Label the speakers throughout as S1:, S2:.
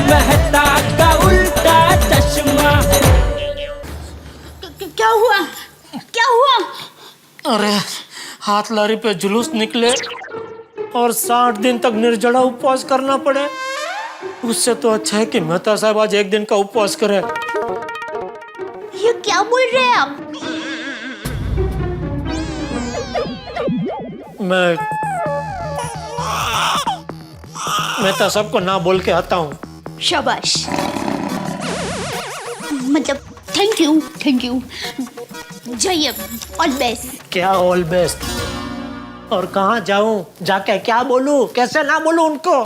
S1: मेहता का उल्टा चश्मा।
S2: क्या हुआ? क्या हुआ?
S3: अरे हाथ लारी पे जुलूस निकले और 60 दिन तक निर्जला उपवास करना पड़े, उससे तो अच्छा है कि मेहता साहब आज एक दिन का उपवास करें।
S2: ये क्या बोल रहे हैं आप?
S3: मैं मेहता साहब को ना बोल के आता हूँ।
S2: शाबाश, मतलब थैंक यू, थैंक यू। जाइए, ऑल बेस्ट।
S3: क्या ऑल बेस्ट? और कहाँ जाऊं? जाके क्या बोलूं? कैसे ना बोलूं उनको?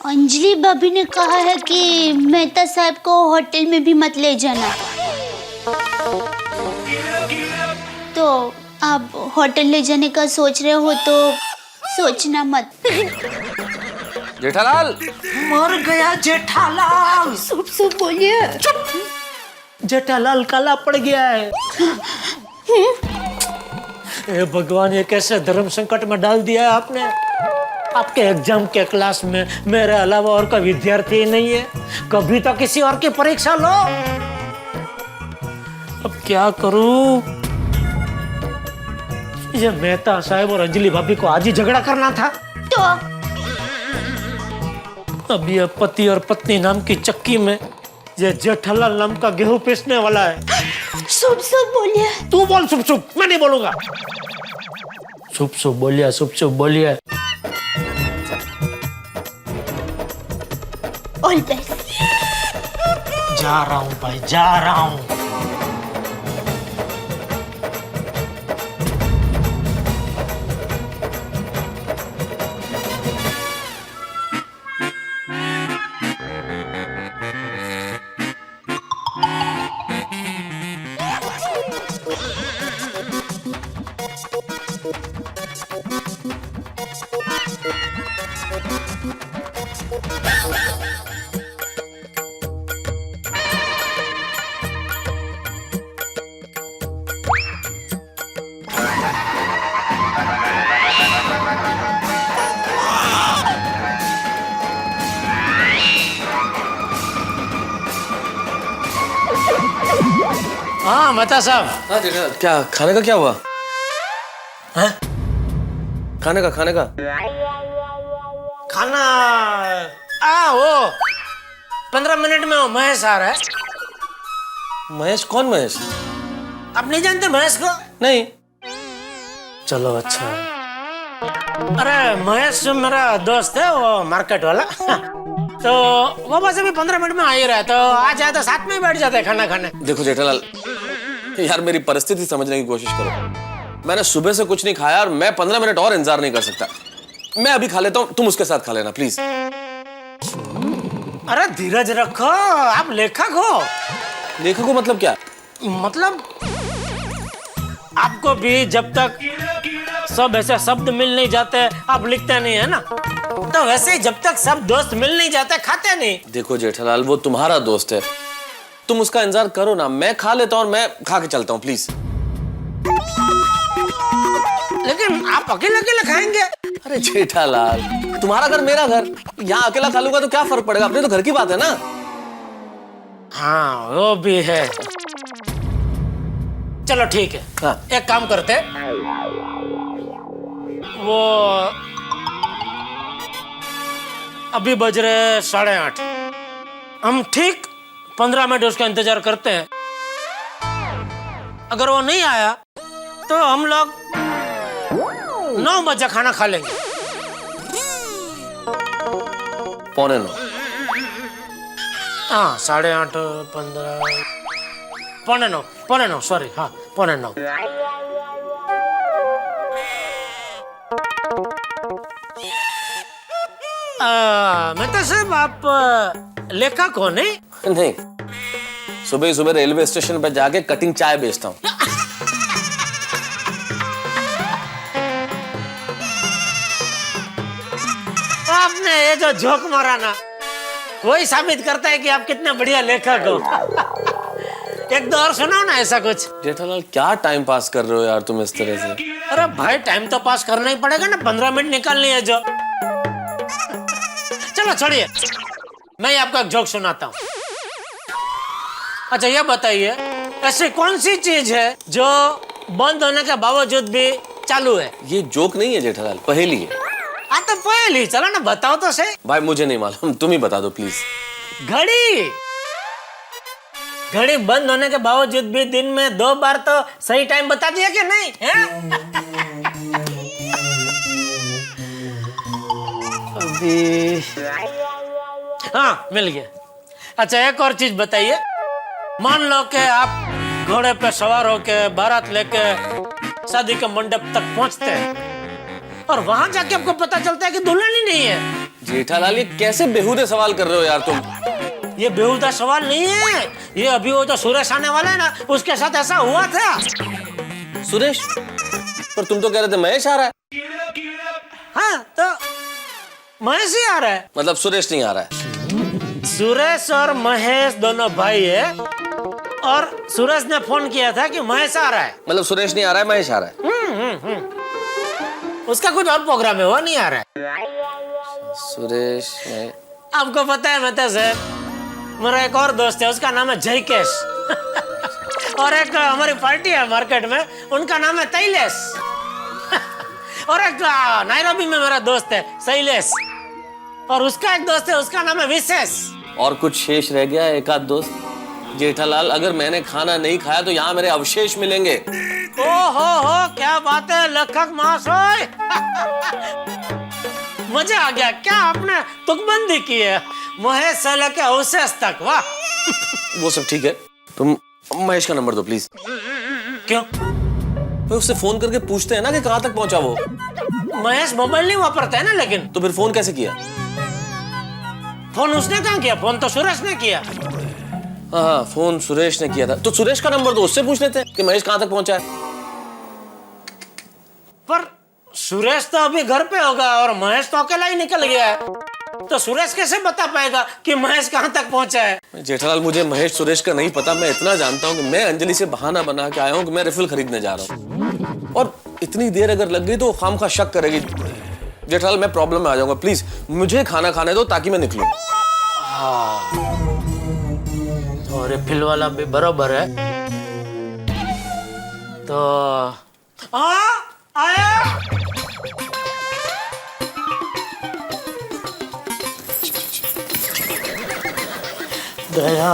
S2: अंजलि भाभी ने कहा है कि मेहता साहब को होटल में भी मत ले जाना, तो आप होटल ले जाने का सोच रहे हो तो सोचना मत।
S4: जेठालाल,
S3: मर गया जेठालाल।
S2: सुप सुप बोलिए।
S3: जेठालाल काला पड़ गया है। ए भगवान, ये कैसे धर्म संकट में डाल दिया है आपने। आपके एग्जाम के क्लास में मेरे अलावा और कोई विद्यार्थी ही नहीं है। कभी तो किसी और की परीक्षा लो। अब क्या करूं? ये मेहता साहब और अंजलि भाभी को आज ही झगड़ा करना था।
S2: तो
S3: अब ये पति और पत्नी नाम की चक्की में ये जेठालाल नाम का गेहूं पीसने वाला है।
S2: सुप सुप बोलिए।
S3: तू बोल सुप सुप, मैं नहीं बोलूंगा। सुप सुप बोलिए, सुप सुप बोलिए।
S2: All best.
S3: जा रहा हूं भाई, जा रहा हूं। हाँ मेहता साहब।
S4: हाँ जेठालाल, क्या खाने का क्या हुआ?
S3: हैं?
S4: खाने का
S3: खाना वो 15 मिनट में वो महेश आ रहा है।
S4: महेश? कौन महेश?
S3: आप नहीं जानते महेश को?
S4: नहीं।
S3: चलो अच्छा है। अरे महेश मेरा दोस्त है, वो मार्केट वाला। तो वो बस अभी 15 मिनट में आ ही रहा है, तो आ जाए तो साथ में ही बैठ जाते हैं खाना खाने।
S4: देखो जेठालाल, यार मेरी परिस्थिति समझने की कोशिश करो। मैंने सुबह से कुछ नहीं खाया और मैं 15 मिनट और इंतजार नहीं कर सकता। मैं अभी खा लेता हूँ, तुम उसके साथ खा लेना प्लीज।
S3: अरे धीरज रखो, आप लेखक हो।
S4: लेखक हो मतलब क्या?
S3: मतलब आपको भी जब तक सब ऐसे शब्द मिल नहीं जाते आप लिखते नहीं है ना, तो वैसे ही जब तक सब दोस्त मिल नहीं जाते खाते नहीं।
S4: देखो जेठालाल, वो तुम्हारा दोस्त है, तुम उसका इंतजार करो ना। मैं खा लेता हूँ और मैं खा के चलता हूँ प्लीज।
S3: लेकिन आप अकेले अकेले खाएंगे?
S4: अरे जेठालाल, तुम्हारा घर मेरा घर, यहाँ अकेला खा लूंगा तो क्या फर्क पड़ेगा? अपने तो घर की बात है ना।
S3: हाँ वो भी है। चलो ठीक है।
S4: हाँ।
S3: एक काम करते, वो अभी बज रहे 8:30, हम ठीक 15 मिनट उसका इंतजार करते हैं। अगर वो नहीं आया तो हम लोग 9 बजे खाना खा लेंगे।
S4: 8:45।
S3: हाँ 8:30, 15, 9:45, सॉरी, हाँ 8:45। मेहता साहब, आप लेखक हो नहीं?
S4: नहीं, सुबह ही सुबह रेलवे स्टेशन पर जाके कटिंग चाय बेचता हूँ।
S3: आपने ये जो जोक मारा ना, वही साबित करता है कि आप कितने बढ़िया लेखक हो। एक दो और सुनाओ ना ऐसा कुछ।
S4: जेठालाल क्या टाइम पास कर रहे हो यार तुम इस तरह से?
S3: अरे भाई टाइम तो पास करना ही पड़ेगा ना, 15 मिनट निकालनी है जो। चलो छोड़िए, मैं आपको एक जोक सुनाता हूँ। अच्छा ये बताइए, ऐसी कौन सी चीज है जो बंद होने के बावजूद भी चालू है?
S4: ये जोक नहीं है जेठालाल, पहेली है।
S3: हाँ तो पहली, चलो ना बताओ तो सही।
S4: भाई मुझे नहीं मालूम, तुम ही बता दो प्लीज।
S3: घड़ी। घड़ी बंद होने के बावजूद भी दिन में 2 बार तो सही टाइम बता दिया कि नहीं है? अभी हाँ मिल गया। अच्छा एक और चीज बताइए, मान लो कि आप घोड़े पे सवार होके बारात लेके शादी के मंडप तक पहुंचते हैं और वहां जाके आपको पता चलता है कि दुल्हन ही नहीं है।
S4: जेठालाल ये कैसे बेहुदे सवाल कर रहे हो यार तुम?
S3: ये बेहुदा सवाल नहीं है, ये अभी वो जो सुरेश आने वाला है ना, उसके साथ ऐसा हुआ था।
S4: सुरेश? पर तुम तो कह रहे थे महेश आ रहा है।
S3: हाँ तो महेश ही आ रहा है।
S4: मतलब सुरेश नहीं आ रहा है?
S3: सुरेश और महेश दोनों भाई है और सुरेश ने फोन किया था कि महेश आ रहा है।
S4: मतलब सुरेश नहीं आ रहा है, महेश आ रहा है।
S3: उसका कुछ और प्रोग्राम है, वो नहीं आ रहा है।
S4: सुरेश
S3: आपको पता है मेहता साहब, मेरा एक और दोस्त है, उसका नाम है जयकेश। और एक हमारी पार्टी है मार्केट में, उनका नाम है तैलेश। और एक नायरोबी में मेरा दोस्त है शैलेश, और उसका एक दोस्त है, उसका नाम है विशेष।
S4: और कुछ शेष रह गया, एक आध दोस्त? जेठालाल अगर मैंने खाना नहीं खाया तो यहाँ मेरे अवशेष मिलेंगे।
S3: हो क्या बात है लेखक महाशय। मजा आ गया, क्या आपने तुकबंदी की है महेश से लेके अवशेष तक, वाह।
S4: वो सब ठीक है, तुम महेश का नंबर दो प्लीज।
S3: क्यों?
S4: तो उससे फोन करके पूछते हैं ना कि कहाँ तक पहुंचा वो।
S3: महेश मोबाइल नहीं वापरता है ना, लेकिन
S4: तो फिर फोन कैसे किया?
S3: फोन उसने कहाँ किया, फोन तो सुरेश ने किया।
S4: हाँ फोन सुरेश ने किया था, तो सुरेश का नंबर दो, उससे पूछ लेते हैं कि महेश कहाँ तक पहुंचा है।
S3: पर सुरेश तो अभी घर पे होगा और महेश तो अकेला ही निकल गया है, तो सुरेश कैसे बता पाएगा कि महेश कहाँ तक पहुंचा है?
S4: जेठालाल मुझे महेश सुरेश का नहीं पता, मैं इतना जानता हूँ कि मैं अंजलि से बहाना बना के आया हूँ कि मैं रिफिल खरीदने जा रहा हूँ, और इतनी देर अगर लग गई तो खामखा शक करेगी। जेठालाल मैं प्रॉब्लम में आ जाऊंगा, प्लीज मुझे खाना खाने दो ताकि मैं निकलूं।
S3: तो रिफिल वाला भी बरोबर है, तो आया। दया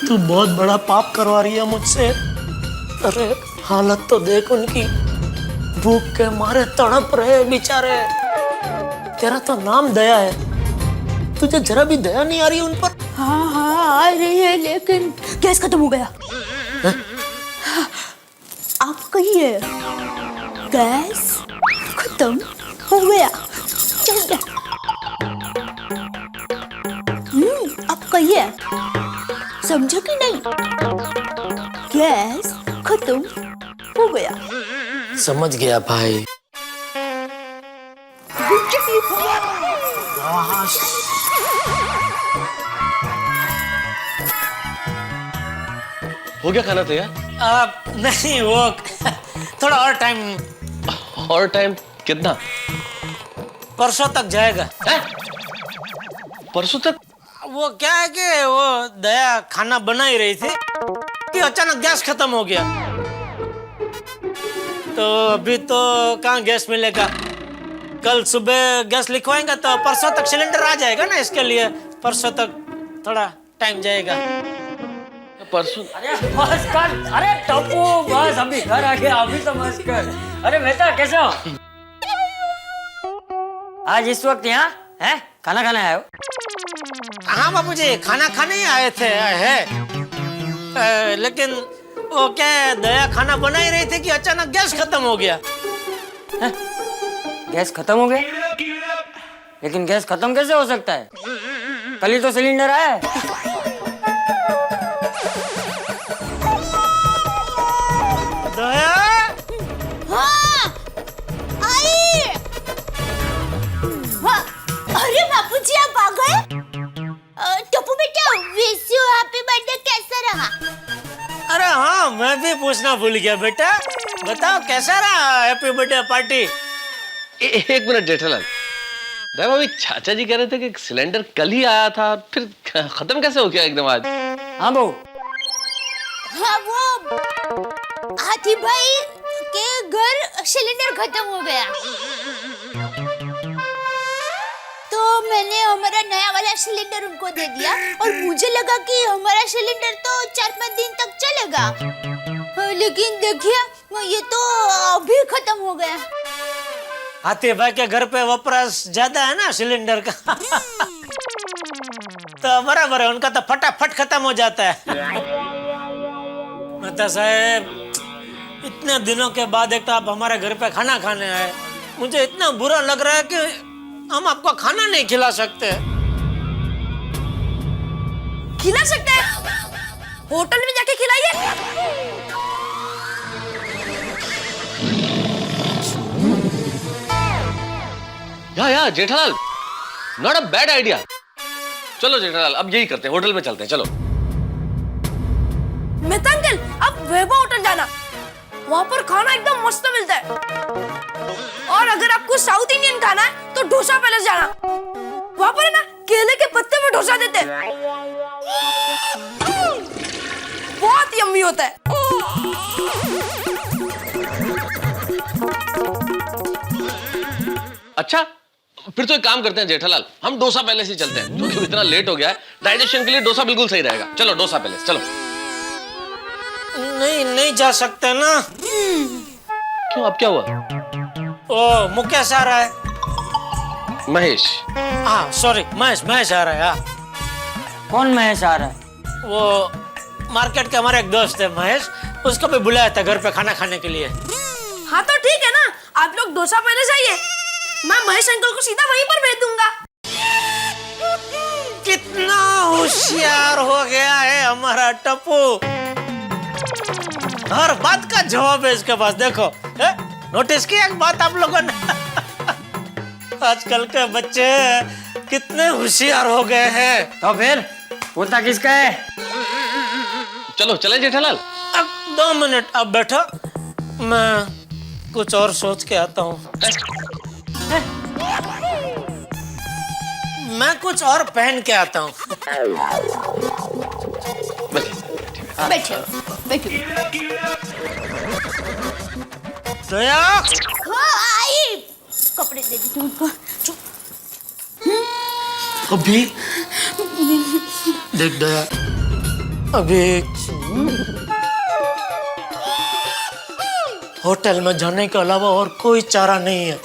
S3: तू बहुत बड़ा पाप करवा रही है मुझसे। अरे हालत तो देख उनकी, भूख के मारे तड़प रहे बेचारे। तेरा तो नाम दया है, तुझे जरा भी दया नहीं आ रही उन पर?
S2: हाँ आ रही है, लेकिन गैस खत्म हो गया। आप कहिए गैस खत्म हो गया, चल गया। आप कहिए, समझो कि नहीं? गैस खत्म हो गया।
S3: समझ गया भाई।
S4: हो गया खाना तैयार?
S3: नहीं वो थोड़ा और टाइम।
S4: और टाइम कितना?
S3: परसों तक जाएगा।
S4: परसों तक?
S3: वो क्या है कि वो दया खाना बना ही रही थी कि अचानक गैस खत्म हो गया, तो अभी तो कहाँ गैस मिलेगा। कल सुबह गैस लिखवाएंगे तो परसों तक सिलेंडर आ जाएगा ना, इसके लिए परसों तक थोड़ा टाइम जाएगा।
S4: परसों?
S1: अरे बस कर, अरे टप्पू बस अभी घर आ गया, अभी तो बस कर। अरे बेटा कैसे हो? आज इस वक्त यहाँ है खाना खाने आए हो?
S3: हाँ बाबूजी खाना खाने ही आए थे लेकिन वो क्या दया खाना बना ही रही थी कि अचानक गैस खत्म हो गया।
S1: गैस खत्म हो गया? लेकिन गैस खत्म कैसे हो सकता है? कल ही तो सिलेंडर आया है।
S3: दया?
S2: हाँ आई। हाँ
S3: पूछना भूल गया बेटा, बताओ कैसा रहा हैप्पी बर्थडे पार्टी?
S4: एक मिनट जेठालाल, दया भाभी चाचा जी कह रहे थे कि सिलेंडर कल ही आया था, फिर खत्म कैसे हो गया एकदम आज?
S1: हाँ बहू,
S2: हाँ वो हाथी भाई के घर सिलेंडर खत्म हो गया, तो मैंने हमारा नया वाला सिलेंडर उनको दे दिया और मुझे लगा कि हमारा सिलेंडर तो 4-5 दिन तक चलेगा, लेकिन देखिए ये तो अभी खत्म हो गया।
S3: हाथी भाई के घर पे वपराश ज्यादा है ना सिलेंडर का तो बराबर है, उनका तो फटाफट खत्म हो जाता है। मेहता साहब, इतने दिनों के बाद एक तो आप हमारे घर पे खाना खाने आए, मुझे इतना बुरा लग रहा है कि हम आपको खाना नहीं खिला सकते।
S5: खिला सकते हैं, होटल में जाके खिलाइए।
S4: या Jethalal, not a bad idea. चलो जेठालाल, अब यही करते हैं, होटल में चलते हैं, चलो।
S5: मेहता अंकल, अब वैभव होटल जाना, वहाँ पर खाना एकदम मस्त मिलता है। और अगर आपको साउथ इंडियन खाना है तो डोसा पैलेस जाना, वहाँ पर है ना केले के पत्ते में डोसा देते हैं, बहुत यम्मी होता है।
S4: अच्छा, फिर तो एक काम करते हैं जेठालाल, हम डोसा पैलेस ही चलते हैं, क्योंकि इतना लेट हो गया है, डाइजेशन के लिए डोसा बिल्कुल सही रहेगा। चलो डोसा पैलेस, चलो।
S3: नहीं जा सकते ना।
S4: क्यों, अब क्या हुआ?
S3: ओ मुकेश आ रहा है।
S4: महेश?
S3: हाँ सॉरी, महेश आ रहा है। हाँ।
S1: कौन महेश आ रहा है?
S3: वो मार्केट के हमारे एक दोस्त है महेश, उसको भी बुलाया था घर पे खाना खाने के लिए।
S5: हाँ तो ठीक है ना, आप लोग डोसा पैलेस आइए, मैं महेश अंकल को सीधा वहीं पर भेज दूंगा।
S3: कितना होशियार हो गया है हमारा टप्पू, हर बात का जवाब है इसके पास। देखो, नोटिस किया एक बात आप लोगों ने? आजकल के बच्चे कितने होशियार हो गए हैं।
S1: तो फिर पोता किसका है?
S4: चलो चलें जेठालाल।
S3: अब 2 मिनट, अब बैठो, मैं कुछ और सोच के आता हूँ। मैं कुछ और पहन के आता हूँ।
S2: बैठो बैठो।
S3: दया,
S2: हाँ आई, कपड़े दे दी उनको।
S3: अभी देख दया, अभी होटल में जाने के अलावा और कोई चारा नहीं है।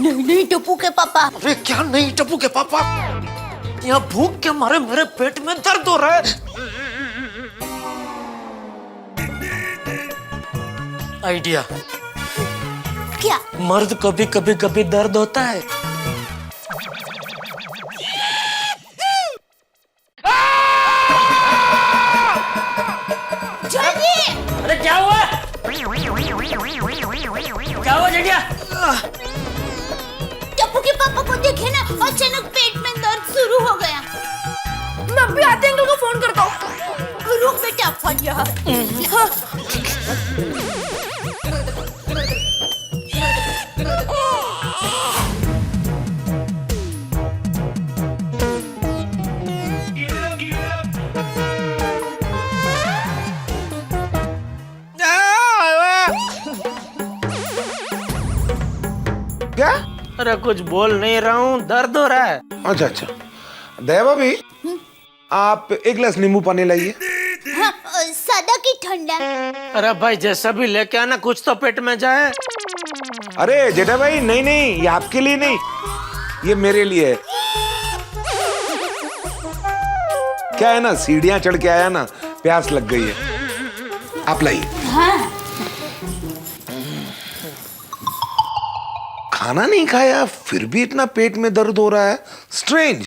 S2: नहीं टप्पू के पापा।
S3: अरे क्या नहीं टप्पू के पापा, यहाँ भूख के मारे मेरे पेट में दर्द हो रहा है। आइडिया,
S2: क्या?
S3: मर्द को भी कभी दर्द होता है।
S2: जल्दी।
S1: अरे क्या हुआ? क्या हुआ जटिया?
S2: टप्पू के पापा को देखे ना, अचानक पेट में दर्द शुरू हो गया।
S5: मैं अभी आते अंकल को फोन करता हूँ।
S2: रुक बेटा, फट जा।
S6: क्या?
S3: अरे कुछ बोल नहीं रहा हूँ, दर्द हो रहा है।
S6: अच्छा, दया भाभी, आप एक गिलास नींबू पानी लाइए।
S2: हाँ, सादा की ठंडा?
S3: अरे भाई जैसा भी लेके आना, कुछ तो पेट में जाए।
S6: अरे जेठा भाई, नहीं, ये आपके लिए नहीं, ये मेरे लिए है। क्या है ना, सीढ़ियां चढ़ के आया ना, प्यास लग गई है, आप लाइए।
S2: हाँ।
S6: खाना नहीं खाया फिर भी इतना पेट में दर्द हो रहा है, स्ट्रेंज।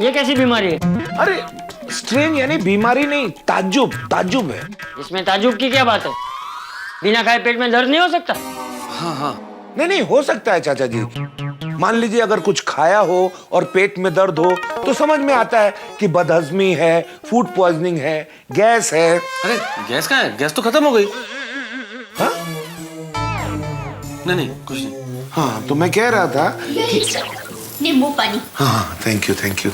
S1: ये कैसी बीमारी है?
S6: अरे स्ट्रेंज यानी बीमारी नहीं, ताज्जुब है।
S1: इसमें ताजुब की क्या बात है? बिना खाए पेट में दर्द नहीं हो सकता?
S4: हाँ,
S6: नहीं नहीं, हो सकता है चाचा जी। मान लीजिए अगर कुछ खाया हो और पेट में दर्द हो तो समझ में आता है कि बदहजमी है, फूड पॉइजनिंग है, गैस है।
S4: अरे गैस कहाँ है? गैस तो खत्म हो गई।
S6: हाँ
S4: नहीं कुछ नहीं।
S6: हाँ, तो मैं कह रहा था कि
S2: नींबू पानी।
S6: हाँ, थैंक यू थैंक यू।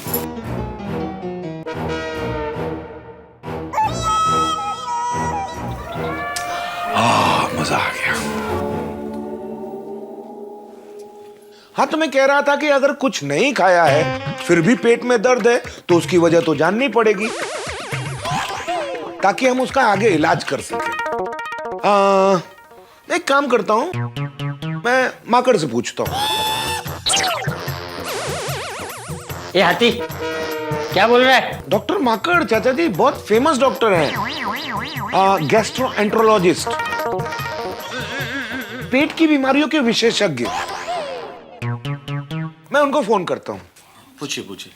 S6: मजा आ गया। हाँ, तो मैं कह रहा था कि अगर कुछ नहीं खाया है फिर भी पेट में दर्द है तो उसकी वजह तो जाननी पड़ेगी ताकि हम उसका आगे इलाज कर सकें। एक काम करता हूं, मैं माकड़ से पूछता हूं।
S1: ये हाथी क्या बोल रहा है?
S6: डॉक्टर माकड़ चाचा जी बहुत फेमस डॉक्टर हैं, गैस्ट्रोएंट्रोलॉजिस्ट, पेट की बीमारियों के विशेषज्ञ। मैं उनको फोन करता हूँ।
S4: पूछिए पूछिए।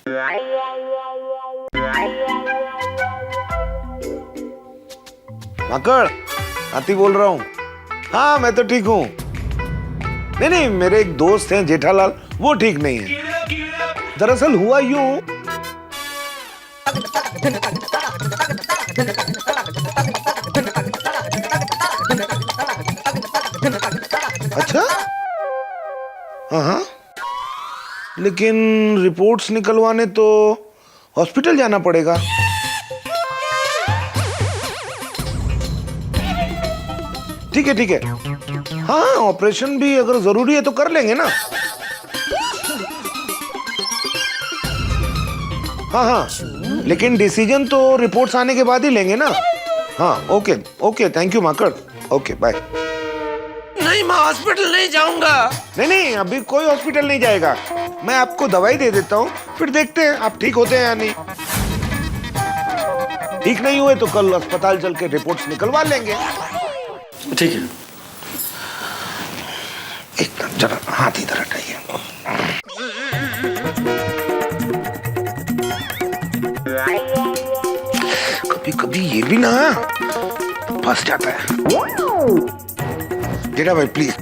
S6: माकड़, हाथी बोल रहा हूँ। हाँ, मैं तो ठीक हूँ। नहीं नहीं, मेरे एक दोस्त हैं जेठालाल, वो ठीक नहीं है। दरअसल हुआ यूं, अच्छा हाँ, लेकिन रिपोर्ट्स निकलवाने तो हॉस्पिटल जाना पड़ेगा। ठीक है ठीक है, हाँ ऑपरेशन भी अगर जरूरी है तो कर लेंगे ना। हाँ हाँ, लेकिन डिसीजन तो रिपोर्ट्स आने के बाद ही लेंगे ना। हाँ ओके ओके, थैंक यू माकड़, ओके बाय।
S3: नहीं, मैं हॉस्पिटल नहीं जाऊंगा।
S6: नहीं नहीं, अभी कोई हॉस्पिटल नहीं जाएगा। मैं आपको दवाई दे देता हूँ, फिर देखते हैं आप ठीक होते हैं या नहीं। ठीक नहीं हुए तो कल अस्पताल चल के रिपोर्ट्स निकलवा लेंगे।
S4: ठीक है।
S6: एक जरा हाथ इधर हटाइए। कभी कभी ये भी ना फंस जाता है। जेठा भाई प्लीज।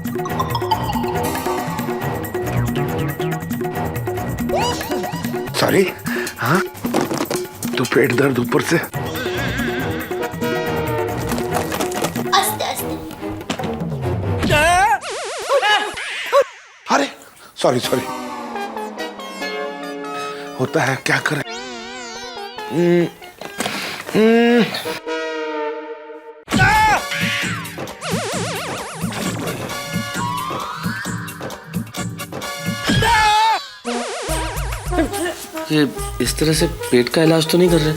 S6: सॉरी। हाँ, तो पेट दर्द ऊपर से।
S2: आस्ते आस्ते।
S6: अरे सॉरी सॉरी, होता है, क्या करें।
S4: ये इस तरह से पेट का इलाज तो नहीं कर रहे?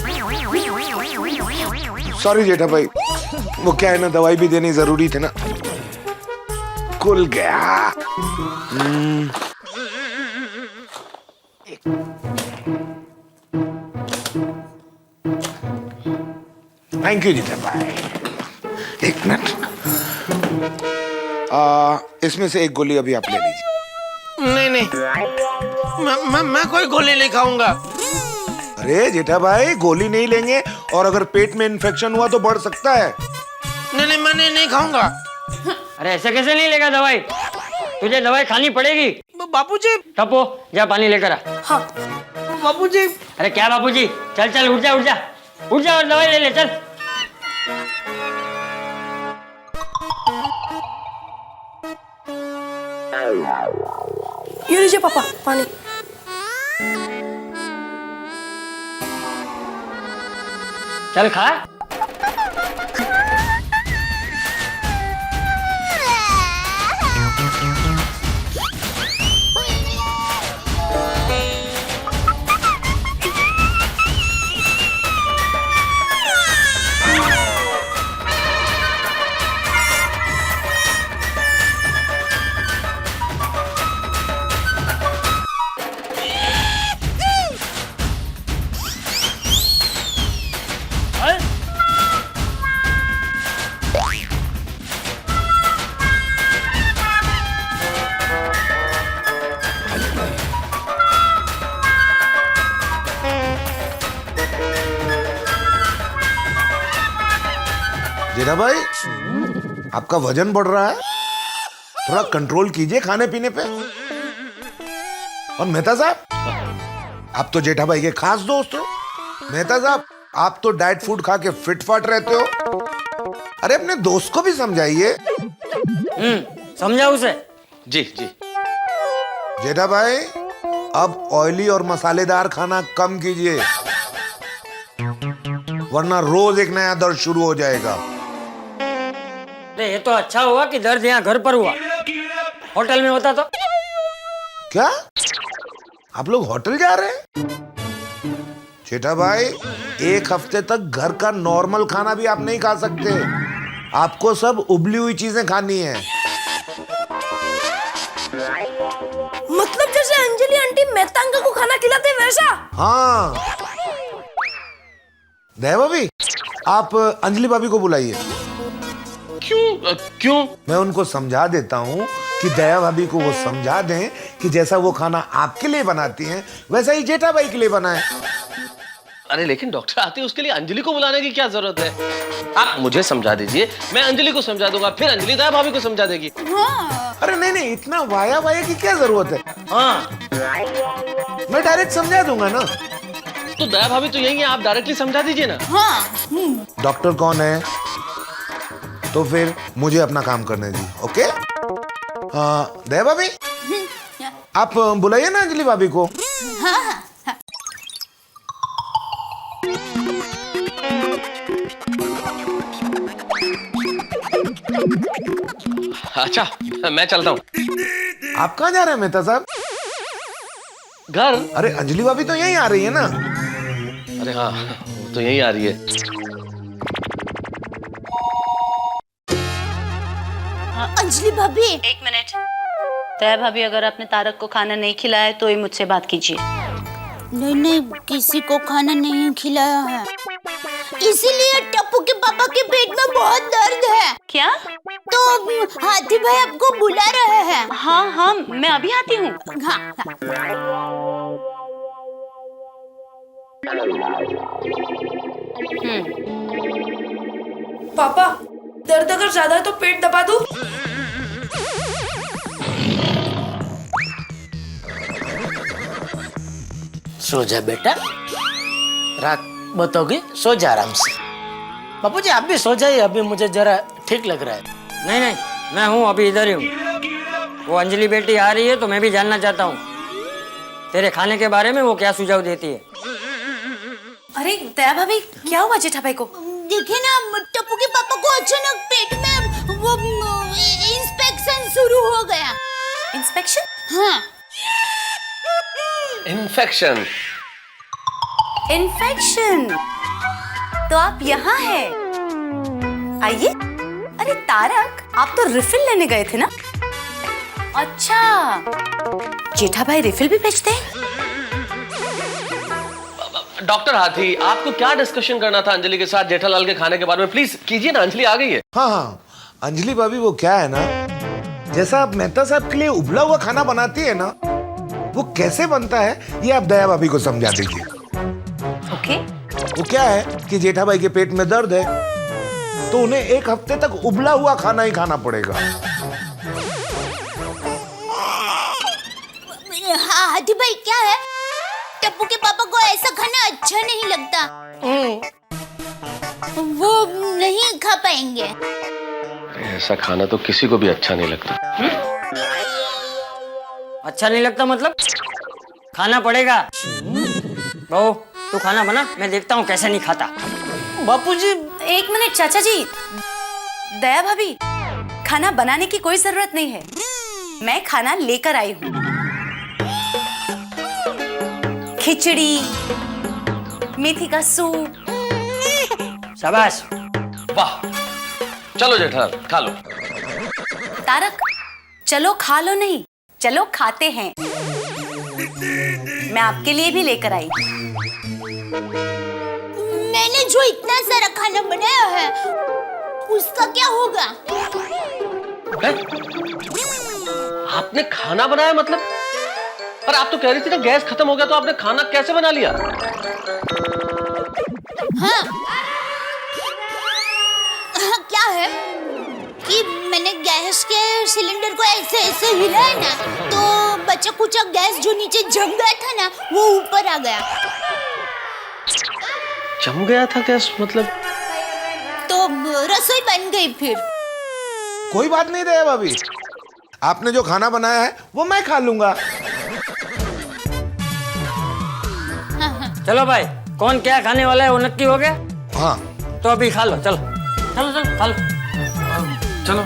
S6: सॉरी जेठा भाई, वो क्या है ना, दवाई भी देनी जरूरी थी ना। खुल गया। थैंक यू जीजा भाई। एक मिनट, इसमें से एक गोली अभी आप ले लीजिए।
S3: नहीं नहीं, मैं कोई गोली नहीं खाऊंगा।
S6: अरे जेठा भाई, गोली नहीं लेंगे और अगर पेट में इन्फेक्शन हुआ तो बढ़ सकता है।
S3: नहीं, मैं नहीं खाऊंगा।
S1: अरे ऐसे कैसे नहीं लेगा दवाई? तुझे दवाई खानी पड़ेगी।
S3: बापूजी।
S1: टपो, जा पानी लेकर आ।
S5: हाँ
S3: बापूजी।
S1: अरे क्या बापूजी, चल चल उठ जा उठ जा उठ जा और दवाई ले ले चल।
S5: ये लीजिए पापा पानी।
S1: चल खा।
S6: जेठा भाई, आपका वजन बढ़ रहा है। थोड़ा कंट्रोल कीजिए खाने पीने पे। और मेहता साहब, आप तो जेठा भाई के खास दोस्त हो। मेहता साहब, आप तो डाइट फूड खा के फिट फाट रहते हो। अरे अपने दोस्त को भी समझाइए।
S1: समझा उसे।
S4: जी जी।
S6: जेठा भाई, अब ऑयली और मसालेदार खाना कम कीजिए, वरना रोज एक नया दर्द शुरू हो जाएगा।
S1: अरे ये तो अच्छा हुआ कि दर्द यहाँ घर पर हुआ, होटल में होता तो।
S6: क्या आप लोग होटल जा रहे हैं? जेठा भाई, एक हफ्ते तक घर का नॉर्मल खाना भी आप नहीं खा सकते। आपको सब उबली हुई चीजें खानी है।
S5: मतलब जैसे अंजलि आंटी मेहता अंकल को खाना खिलाते हैं वैसा?
S6: हाँ दया भाभी, आप अंजलि भाभी को बुलाइए।
S4: क्यों?
S6: मैं उनको समझा देता हूँ कि दया भाभी को वो समझा दें कि जैसा वो खाना आपके लिए बनाती हैं वैसा ही जेठा भाई के लिए बनाए।
S4: अरे लेकिन डॉक्टर आते उसके लिए अंजलि को बुलाने की क्या जरूरत है? आप मुझे समझा दीजिए, मैं अंजलि को समझा दूंगा, फिर अंजलि दया भाभी को समझा देगी।
S2: हाँ।
S6: अरे नहीं नहीं, इतना वाया वाया की क्या जरूरत है।
S1: हाँ,
S6: मैं डायरेक्ट समझा दूंगा ना।
S4: तो दया भाभी तो यही है, आप डायरेक्टली समझा दीजिए ना।
S2: हाँ।
S6: डॉक्टर कौन है? तो फिर मुझे अपना काम करने दी। ओके दया भाभी, आप बुलाइए ना अंजलि भाभी को।
S4: अच्छा मैं चलता हूँ।
S6: आप कहाँ जा रहे हैं मेहता साहब?
S4: घर?
S6: अरे अंजलि भाभी तो यहीं आ रही है ना।
S4: अरे हाँ, वो तो यहीं आ रही है।
S2: अंजलि भाभी,
S7: एक मिनट। दया भाभी, अगर आपने तारक को खाना नहीं खिलाया है तो ही मुझसे बात कीजिए।
S2: नहीं नहीं, किसी को खाना नहीं खिलाया है, इसीलिए टप्पू के पापा के पेट में बहुत दर्द है।
S7: क्या?
S2: तो हाथी भाई आपको बुला रहे हैं।
S7: हाँ हाँ, मैं अभी आती हूँ।
S2: हाँ, हाँ।
S5: पापा, दर्द अगर ज्यादा है तो पेट दबा दूं?
S3: सो जा बेटा, रात बहुत होगी, सो जा आराम से। बापूजी आप भी सो जाइए, अभी मुझे जरा ठीक लग रहा है।
S1: नहीं नहीं, मैं हूँ अभी इधर ही हूँ। वो अंजलि बेटी आ रही है तो मैं भी जानना चाहता हूँ तेरे खाने के बारे में वो क्या सुझाव देती है।
S7: अरे दया भाभी, क्या हुआ जेठा भाई को?
S2: देखिए ना, टप्पू के पापा को अचानक पेट में वो इंस्पेक्शन शुरू हो गया।
S7: इंस्पेक्शन?
S2: हाँ।
S4: इन्फेक्शन?
S7: इन्फेक्शन? तो आप यहाँ हैं? आइए। अरे तारक, आप तो रिफिल लेने गए थे ना? अच्छा, जेठा भाई रिफिल भी बेचते हैं?
S4: डॉक्टर हाथी, आपको क्या डिस्कशन करना था अंजलि के साथ जेठालाल के खाने के बारे में? प्लीज कीजिए ना, अंजलि आ गई है।
S6: हाँ हाँ अंजलि भाभी, वो क्या है ना, जैसा आप मेहता साहब के लिए उबला हुआ खाना बनाती है ना, वो कैसे बनता है ये आप दया भाभी को समझा दीजिए।
S7: ओके।
S6: वो क्या है कि जेठा भाई के पेट में दर्द है तो उन्हें एक हफ्ते तक उबला हुआ खाना ही खाना पड़ेगा।
S2: हाँ हाथी भाई, क्या है, टप्पू के पापा को ऐसा खाना अच्छा नहीं लगता, वो नहीं खा पाएंगे।
S4: ऐसा खाना तो किसी को भी अच्छा नहीं लगता।
S1: अच्छा नहीं लगता मतलब? खाना पड़ेगा। बहू तू खाना बना, मैं देखता हूँ कैसे नहीं खाता।
S3: बापूजी
S7: एक मिनट चाचा जी। दया भाभी, खाना बनाने की कोई जरूरत नहीं है, मैं खाना लेकर आई हूँ। खिचड़ी, मेथी का सूप।
S1: शाबाश।
S4: वाह, चलो जेठालाल खा लो।
S7: तारक, चलो खा लो नहीं, चलो खाते हैं। मैं आपके लिए भी लेकर आई।
S2: मैंने जो इतना सारा खाना बनाया है उसका क्या होगा?
S4: है? आपने खाना बनाया मतलब? पर आप तो कह रही थी ना गैस खत्म हो गया, तो आपने खाना कैसे बना लिया?
S2: हाँ, क्या है? कि मैंने गैस के सिलेंडर को ऐसे ऐसे हिलाया ना, तो बचा कुचा गैस जो नीचे जम गया था ना, वो ऊपर आ गया।
S4: जम गया था गैस मतलब?
S2: तो रसोई बन गई फिर।
S6: कोई बात नहीं दया भाभी, आपने जो खाना बनाया है वो मैं खा लूंगा।
S1: चलो भाई, कौन क्या खाने वाला है वो नक्की हो गया।
S6: हाँ
S1: तो अभी खा लो, चलो चलो चलो खा लो।
S4: चलो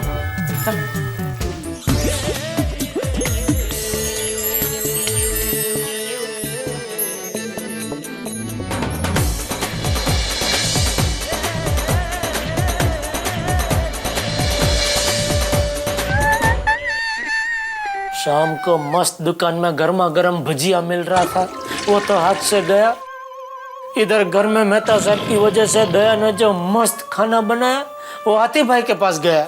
S3: शाम को मस्त दुकान में गर्मा गर्म भजिया मिल रहा था, वो तो हाथ से गया। इधर घर में मेहता साहब की वजह से दया ने जो मस्त खाना बनाया वो हाथी भाई के पास गया।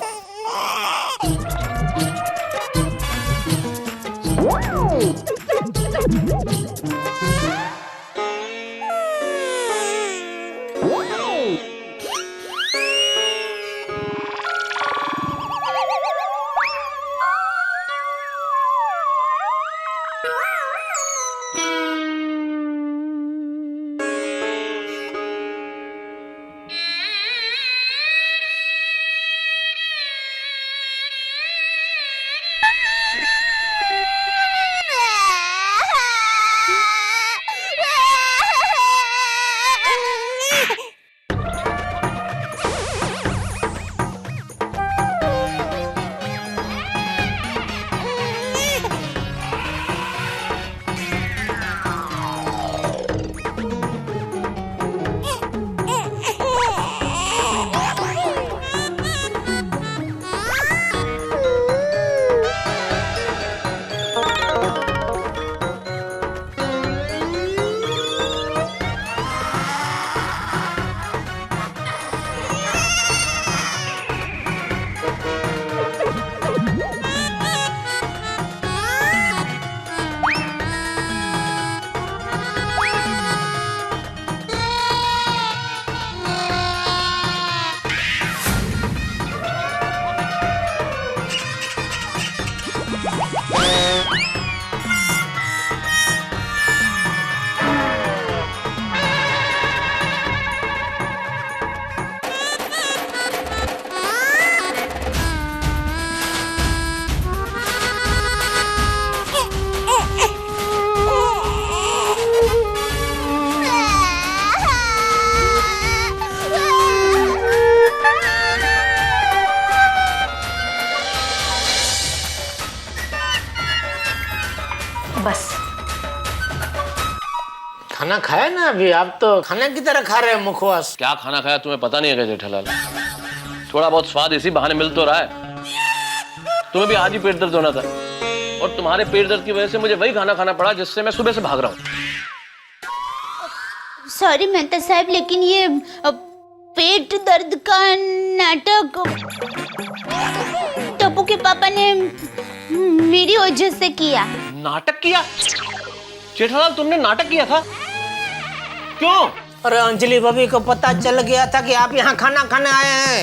S7: बस
S3: खाना खाया ना अभी? आप तो खाने की तरह खा रहे हैं मुखवास।
S4: क्या खाना खाया तुम्हें पता नहीं है क्या जेठालाल? थोड़ा बहुत स्वाद इसी बहाने मिल तो रहा है। तुम्हें भी आज ही पेट दर्द होना था और तुम्हारे पेट दर्द की वजह से मुझे वही खाना खाना पड़ा जिससे मैं सुबह से भाग रहा हूँ।
S2: सॉरी मेहता साहब, लेकिन ये पेट दर्द का नाटक टप्पू के पापा ने मेरी वजह से किया।
S4: नाटक किया? जेठालाल तुमने नाटक किया था? क्यों?
S3: अरे अंजलि भाभी को पता चल गया था कि आप यहाँ खाना खाने आए हैं,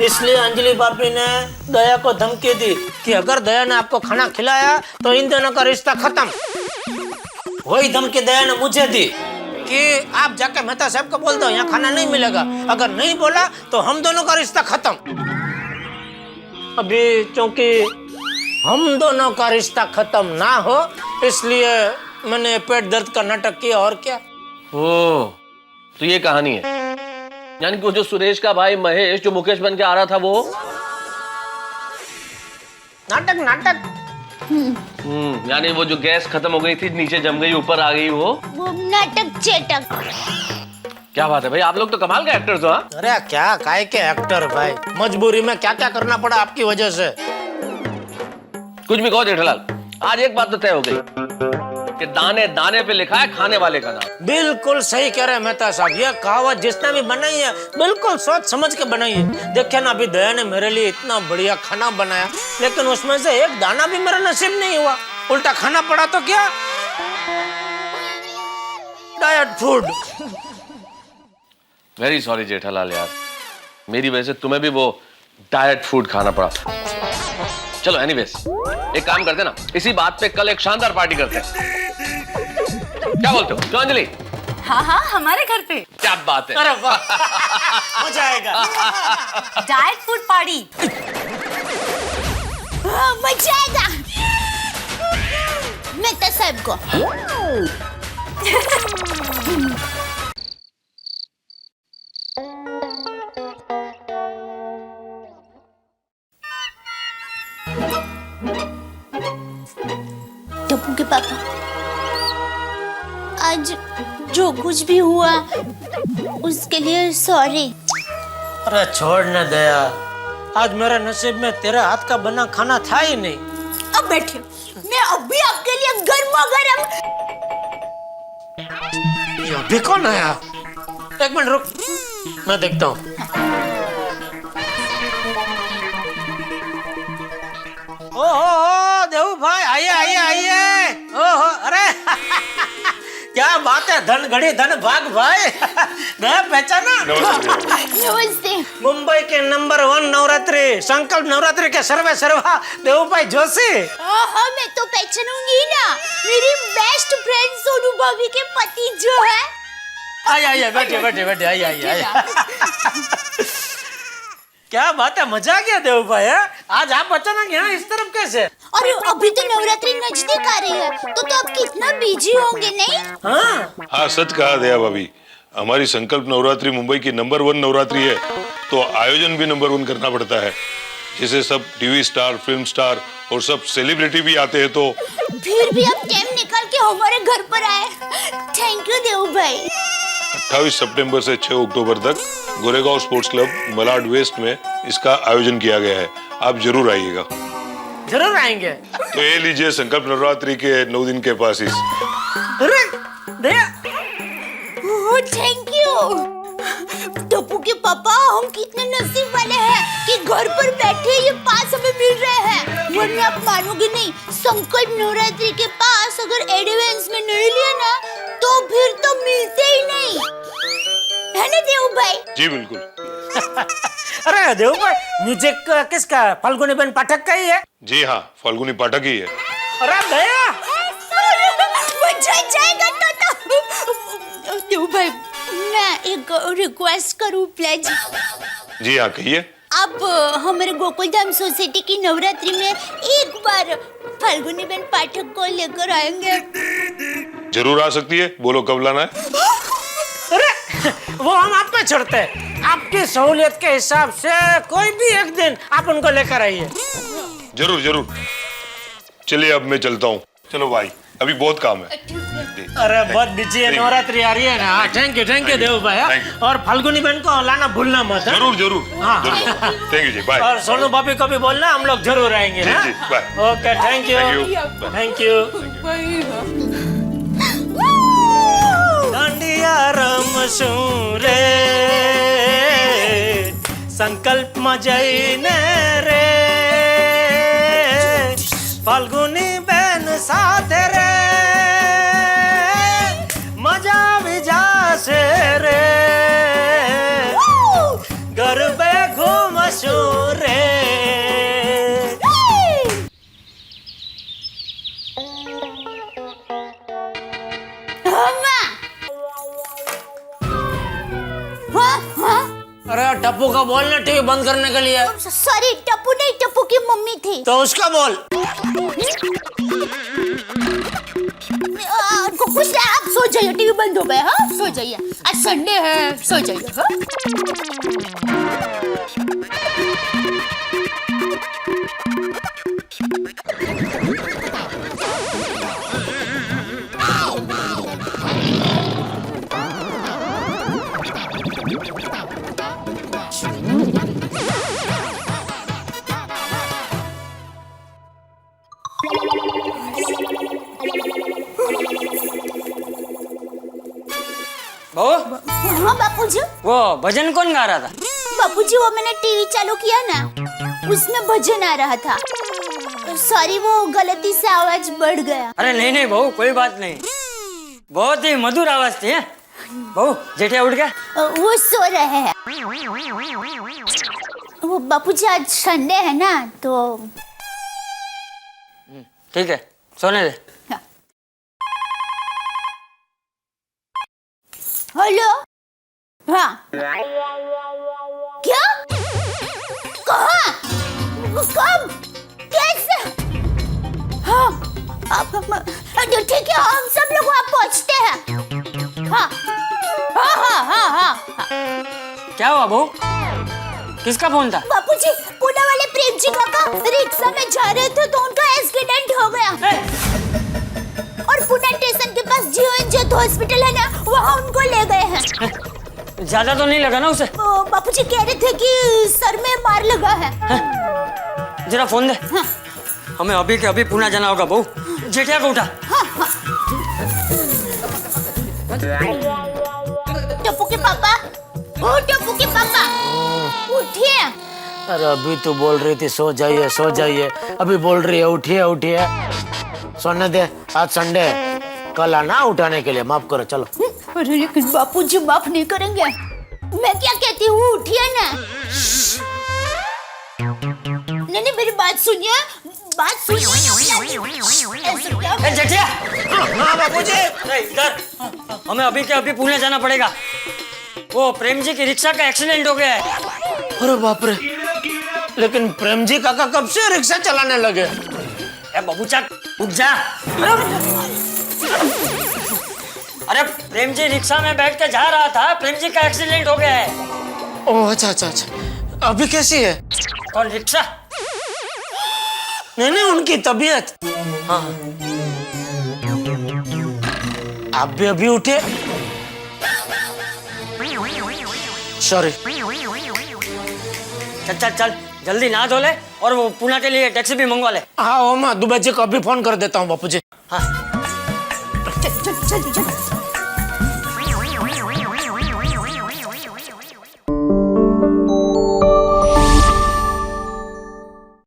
S3: इसलिए अंजलि भाभी ने दया को धमकी दी कि अगर दया ने आपको खाना खिलाया तो इन दोनों का रिश्ता खत्म। वही धमकी दया ने मुझे दी कि आप जाके मेहता साहब को बोल दो यहाँ खाना नहीं मिलेगा, अगर नहीं बोला तो हम दोनों का रिश्ता खत्म। अभी क्योंकि हम दोनों का रिश्ता खत्म ना हो इसलिए मैंने पेट दर्द का नाटक किया, और क्या।
S4: ओह, तो ये कहानी है। यानी कि वो जो सुरेश का भाई महेश जो मुकेश बन के आ रहा था वो
S3: नाटक नाटक
S4: यानी वो जो गैस खत्म हो गई थी नीचे जम गई ऊपर आ गई वो
S2: नाटक चेटक।
S4: क्या बात है भाई, आप लोग तो कमाल के एक्टर्स हो। हाँ?
S3: अरे क्या काय के एक्टर भाई, मजबूरी में क्या क्या करना पड़ा आपकी वजह से।
S4: कुछ भी कहो जेठालाल, आज एक बात तो तय हो गई कि दाने दाने पे लिखा है खाने वाले का नाम।
S3: बिल्कुल सही कह रहे हैं मेहता साहब, ये कहावत जिसने भी बनाई है बिल्कुल सोच समझ के बनाई है। देखिए ना, अभी दया ने मेरे लिए इतना बढ़िया खाना बनाया लेकिन उसमें से एक दाना भी मेरा नसीब नहीं हुआ, उल्टा खाना पड़ा तो क्या, diet food.
S4: Very sorry Jethalal यार, मेरी वजह से तुम्हें भी वो डाइट फूड खाना पड़ा। चलो एनीवेज, एक काम करते ना, इसी बात पे कल एक शानदार पार्टी करते हैं। क्या बोलते हो? क्यों अंजलि?
S7: हाँ हाँ, हमारे घर पे।
S4: क्या बात है।
S3: अरे वाह, मजा आएगा।
S7: Diet food party.
S2: मजा आएगा मेहता साहब को। टप्पू के पापा, आज जो कुछ भी हुआ उसके लिए सॉरी।
S3: अरे छोड़ न दया, आज मेरे नसीब में तेरे हाथ का बना खाना था ही नहीं।
S2: अब बैठिए, मैं अभी आपके लिए गर्मा गर्म।
S3: ये अभी कौन आया? एक मिनट रुक, मैं देखता हूँ। ओहो देव भाई, आइए आइए आइए। ओहो, अरे क्या बात है, धन घड़ी धन भाग भाई। नया पहचाना?
S2: नमस्ते।
S3: मुंबई के नंबर 1 नवरात्रि, संकल्प नवरात्रि के सर्वे सर्वा देव भाई जोशी।
S2: हाँ, मैं तो पहचानूंगी ना, मेरी बेस्ट फ्रेंड सोनू भाभी के पति जो है।
S3: आइए आइए, बैठिए बैठिए बैठिए, आइए आइए आइए। क्या बात है, मजा आ गया देव भाई। आज आप अचानक यहाँ इस तरफ कैसे?
S2: और अभी तो नवरात्रि नजदीक आ रही है, तो आप कितना बिजी होंगे नहीं?
S8: हाँ सच कहा दया भाभी, हमारी संकल्प नवरात्रि मुंबई की नंबर 1 नवरात्रि है, तो आयोजन भी नंबर 1 करना पड़ता है। जैसे सब टीवी स्टार, फिल्म स्टार और सब सेलिब्रिटी भी आते हैं, तो
S2: फिर भी आप टाइम निकाल के हमारे घर पर आए, थैंक यू देव भाई।
S8: 28 सितंबर से 6 अक्टूबर तक Goregaon sports club Malad west में इसका आयोजन किया गया है, आप जरूर आइएगा।
S3: जरूर आएंगे।
S8: तो ये लीजिए संकल्प नवरात्रि के 9 दिन के पासिस।
S3: अरे दया,
S2: थैंक यू टप्पू के पापा, हम कितने नसीब वाले हैं कि घर पर बैठे ये पास हमें मिल रहे हैं, वरना आप मानोगे नहीं, संकल्प नवरात्रि के पास अगर एडवांस में नहीं लिया ना तो फिर तो मिलते ही नहीं, है ना देव भाई?
S8: जी बिल्कुल।
S3: अरे देव भाई, म्यूजिक किसका? फाल्गुनी बहन पाठक का ही है?
S8: जी हाँ, फाल्गुनी पाठक ही है।
S3: अरे दया,
S2: मजा जाएगा तो देव भाई, मैं एक रिक्वेस्ट करूं प्लीज?
S8: जी हाँ, कहिए।
S2: आप हमारे गोकुल धाम सोसाइटी की नवरात्रि में एक बार फाल्गुनी बहन पाठक को लेकर आएंगे?
S8: जरूर आ सकती है, बोलो कब लाना है?
S3: अरे वो हम आप पे छोड़ते हैं, आपकी सहूलियत के हिसाब से कोई भी एक दिन आप उनको लेकर आइए।
S8: जरूर जरूर। चलिए अब मैं चलता हूँ। चलो भाई, अभी बहुत काम है।
S3: अरे बहुत बिजी है, नवरात्रि आ रही है ना। थैंक यू देव भाई। और फाल्गुनी बहन को लाना भूलना मत।
S8: जरूर जरूर।
S3: हाँ।
S8: थैंक यू जी, बाय।
S3: और सोनू भाभी को भी बोलना, हम लोग जरूर आएंगे।
S8: जी, bye.
S3: Okay, thank you. Thank you. Dandiya रमशूरे संकल्प मजैने रे, फाल्गुनी बहन साथ रे, मजा भी जासे रे, गरबे घूमशू रे। अरे टप्पू का बोलना टीवी बंद करने के लिए।
S2: सॉरी, टप्पू नहीं, टप्पू की मम्मी थी।
S3: तो उसका बोल।
S2: कुछ नहीं, आप सो जाइए, टीवी बंद हो गया। हाँ, सो जाइए, आज संडे है, सो जाइए। हाँ?
S1: बहू,
S2: हाँ बापूजी।
S1: वो भजन कौन गा रहा था?
S2: बापूजी, वो मैंने टीवी चालू किया ना, उसमें भजन आ रहा था। सॉरी, वो गलती से आवाज बढ़ गया।
S1: अरे नहीं नहीं बहू, कोई बात नहीं, बहुत ही मधुर आवाज थी। बहू, जेठिया उठ गया?
S2: वो सो रहे हैं। वो बापूजी आज संडे है ना तो
S1: ठीक है सोने दे।
S2: हेलो हाँ क्या कहाँ कब कैसे हाँ तो ठीक है हम सब लोग वहाँ पहुँचते हैं हाँ हाँ हाँ हाँ हाँ
S1: क्या हुआ बहू? किसका फोन था?
S2: बापूजी पुणे वाले प्रेम जी काका रिक्शा में जा रहे थे तो उनका एक्सीडेंट हो गया और पुणे स्टेशन के पास जीवन हॉस्पिटल है ना वहाँ उनको ले गए हैं।
S1: ज्यादा तो नहीं लगा ना उसे?
S2: बापूजी कह रहे थे कि सर में मार लगा है।
S1: जरा फोन दे।
S2: हाँ।
S1: हमें अभी के अभी पुणे जाना होगा बहू। जेठिया को उठा।
S2: हाँ, हाँ। टप्पू के पापा ओ टप्पू के पापा उठिए।
S3: अरे अभी तो बोल रही थी सो जाइए सो जाइए, अभी बोल रही है उठिए उठिए। सोने दे, आज संडे है, कल आना उठाने के लिए। माफ करो चलो।
S2: अरे लेकिन बापूजी माफ नहीं करेंगे। मैं क्या कहती हूँ उठिए ना। नहीं मेरी बात सुनिए बात सुनिए।
S1: जेठिया
S3: हाँ बापूजी।
S1: इधर हमें अभी के अभी पुणे जाना पड़ेगा। वो प्रेम जी की रिक्शा का एक्सीडेंट हो गया है।
S3: अरे बाप रे, लेकिन प्रेम जी काका कब से रिक्शा चलाने लगे?
S1: बबूचा उठ जा। अरे प्रेम जी रिक्शा में बैठ के जा रहा था, प्रेम जी का एक्सीडेंट हो गया है।
S3: ओह अच्छा अच्छा अच्छा, अभी कैसी है?
S1: और रिक्शा?
S3: नहीं नहीं उनकी तबीयत।
S1: हाँ
S3: आप भी अभी उठे? सॉरी।
S1: चल चल चल जल्दी नहा धो ले और वो पुणे के लिए टैक्सी भी मंगवा ले।
S3: हाँ ओमा दुबे जी को अभी फोन कर देता हूँ बापूजी।
S1: हाँ
S2: चल जल्दी